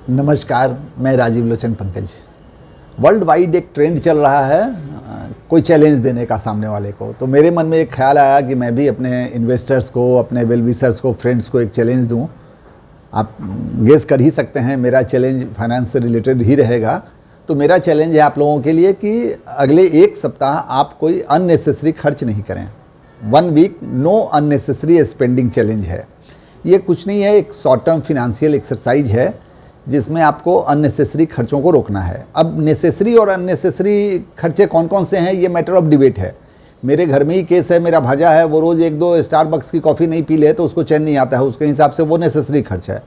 नमस्कार, मैं Rajiv Lochan Pankaj. World wide एक ट्रेंड चल रहा है कोई चैलेंज देने का सामने वाले को। तो मेरे मन में एक ख्याल आया कि मैं भी अपने इन्वेस्टर्स को, अपने वेल विशर्स को, फ्रेंड्स को एक चैलेंज दूं। आप गेस कर ही सकते हैं मेरा चैलेंज फाइनेंस से रिलेटेड ही रहेगा। तो मेरा चैलेंज है आप लोगों के लिए कि अगले एक सप्ताह आप कोई अननेसेसरी खर्च नहीं करें। 1 week no unnecessary spending challenge है। ये कुछ नहीं है, एक शॉर्ट टर्म फिनेंशियल एक्सरसाइज है जिसमें आपको अननेसेसरी खर्चों को रोकना है। अब नेसेसरी और अननेसेसरी खर्चे कौन कौन से हैं ये मैटर ऑफ डिबेट है। मेरे घर में ही केस है, मेरा भाजा है, वो रोज़ 1-2 स्टारबक्स की कॉफ़ी नहीं पी ले तो उसको चैन नहीं आता है, उसके हिसाब से वो नेसेसरी खर्च है।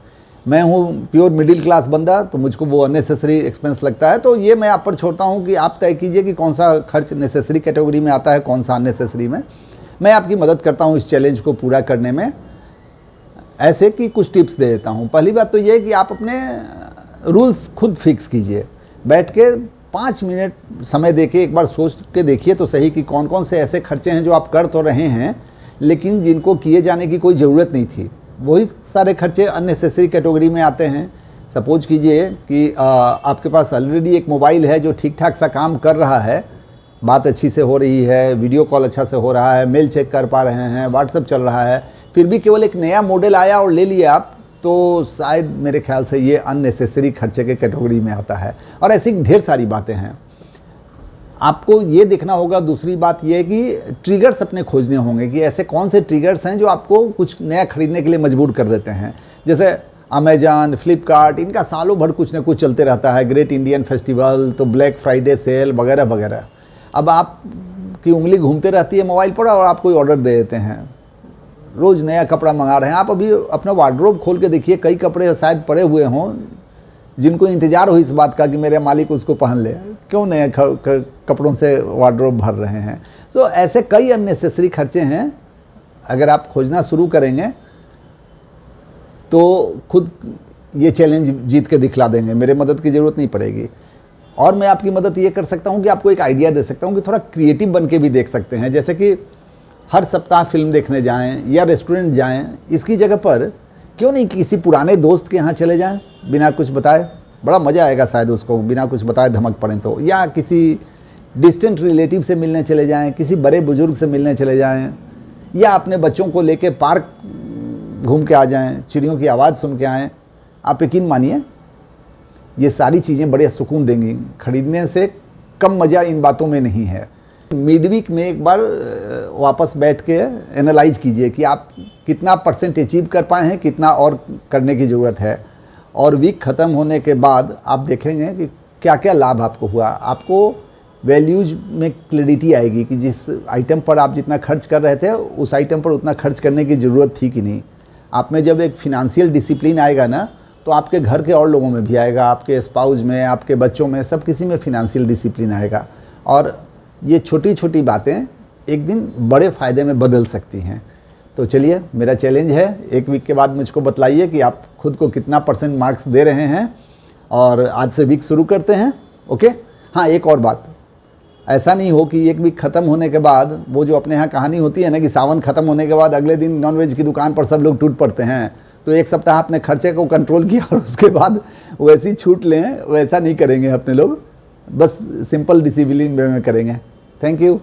मैं हूँ प्योर मिडिल क्लास बंदा, तो मुझको वो अननेसेसरी एक्सपेंस लगता है। तो ये मैं आप पर छोड़ता हूँ कि आप तय कीजिए कि कौन सा खर्च नेसेसरी कैटेगरी में आता है, कौन सा अननेसेसरी में। मैं आपकी मदद करता हूँ इस चैलेंज को पूरा करने में, ऐसे कि कुछ टिप्स दे देता हूँ। पहली बात तो ये है कि आप अपने रूल्स खुद फिक्स कीजिए। बैठ के 5 मिनट समय देके एक बार सोच के देखिए तो सही कि कौन कौन से ऐसे खर्चे हैं जो आप कर तो रहे हैं लेकिन जिनको किए जाने की कोई ज़रूरत नहीं थी। वही सारे खर्चे अननेसेसरी कैटेगरी में आते हैं। सपोज कीजिए कि आपके पास ऑलरेडी एक मोबाइल है जो ठीक ठाक सा काम कर रहा है, बात अच्छी से हो रही है, वीडियो कॉल अच्छा से हो रहा है, मेल चेक कर पा रहे हैं, व्हाट्सएप चल रहा है, फिर भी केवल एक नया मॉडल आया और ले लिया आप, तो शायद मेरे ख्याल से ये अननेसेसरी खर्चे के कैटेगरी में आता है। और ऐसी ढेर सारी बातें हैं, आपको ये देखना होगा। दूसरी बात ये है कि ट्रिगर्स अपने खोजने होंगे कि ऐसे कौन से ट्रिगर्स हैं जो आपको कुछ नया खरीदने के लिए मजबूर कर देते हैं। जैसे अमेजन, फ्लिपकार्ट, इनका सालों भर कुछ न कुछ चलते रहता है, ग्रेट इंडियन फेस्टिवल, तो ब्लैक फ्राइडे सेल वगैरह वगैरह। अब आप की उंगली घूमते रहती है मोबाइल पर और आप कोई ऑर्डर दे देते हैं, रोज़ नया कपड़ा मंगा रहे हैं। आप अभी अपना वार्डरोब खोल के देखिए, कई कपड़े शायद पड़े हुए हों जिनको इंतज़ार हो इस बात का कि मेरे मालिक उसको पहन ले, क्यों नए कपड़ों से वार्डरोब भर रहे हैं। तो ऐसे कई अननेसेसरी खर्चे हैं, अगर आप खोजना शुरू करेंगे तो खुद ये चैलेंज जीत के दिखला देंगे, मेरे मदद की ज़रूरत नहीं पड़ेगी। और मैं आपकी मदद ये कर सकता हूँ कि आपको एक आइडिया दे सकता हूँ कि थोड़ा क्रिएटिव बन के भी देख सकते हैं। जैसे कि हर सप्ताह फिल्म देखने जाएं या रेस्टोरेंट जाएं, इसकी जगह पर क्यों नहीं किसी पुराने दोस्त के यहाँ चले जाएं बिना कुछ बताए। बड़ा मज़ा आएगा शायद उसको, बिना कुछ बताए धमक पड़े तो। या किसी डिस्टेंट रिलेटिव से मिलने चले जाएं, किसी बड़े बुजुर्ग से मिलने चले जाएं, या अपने बच्चों को लेके पार्क घूम के आ जाएं, चिड़ियों की आवाज़ सुन के आएँ। आप यकीन मानिए ये सारी चीज़ें बड़े सुकून देंगी। खरीदने से कम मज़ा इन बातों में नहीं है। मिड वीक में एक बार वापस बैठ के एनालाइज कीजिए कि आप कितना % अचीव कर पाए हैं, कितना और करने की ज़रूरत है। और वीक ख़त्म होने के बाद आप देखेंगे कि क्या क्या लाभ आपको हुआ। आपको वैल्यूज में क्लैरिटी आएगी कि जिस आइटम पर आप जितना खर्च कर रहे थे उस आइटम पर उतना खर्च करने की ज़रूरत थी कि नहीं। आप में जब एक फिनेंशियल डिसिप्लिन आएगा ना, तो आपके घर के और लोगों में भी आएगा, आपके स्पाउस में, आपके बच्चों में, सब किसी में फिनेंशियल डिसिप्लिन आएगा। और ये छोटी छोटी बातें एक दिन बड़े फ़ायदे में बदल सकती हैं। तो चलिए, मेरा चैलेंज है, 1 वीक के बाद मुझको बतलाइए कि आप खुद को कितना % मार्क्स दे रहे हैं। और आज से वीक शुरू करते हैं, ओके। हाँ, एक और बात, ऐसा नहीं हो कि 1 वीक ख़त्म होने के बाद वो जो अपने यहाँ कहानी होती है ना कि सावन ख़त्म होने के बाद अगले दिन नॉनवेज की दुकान पर सब लोग टूट पड़ते हैं। तो 1 सप्ताह अपने खर्चे को कंट्रोल किया और उसके बाद वैसी छूट लें, वैसा नहीं करेंगे अपने लोग। बस सिंपल डिसिप्लिन वे में करेंगे। Thank you.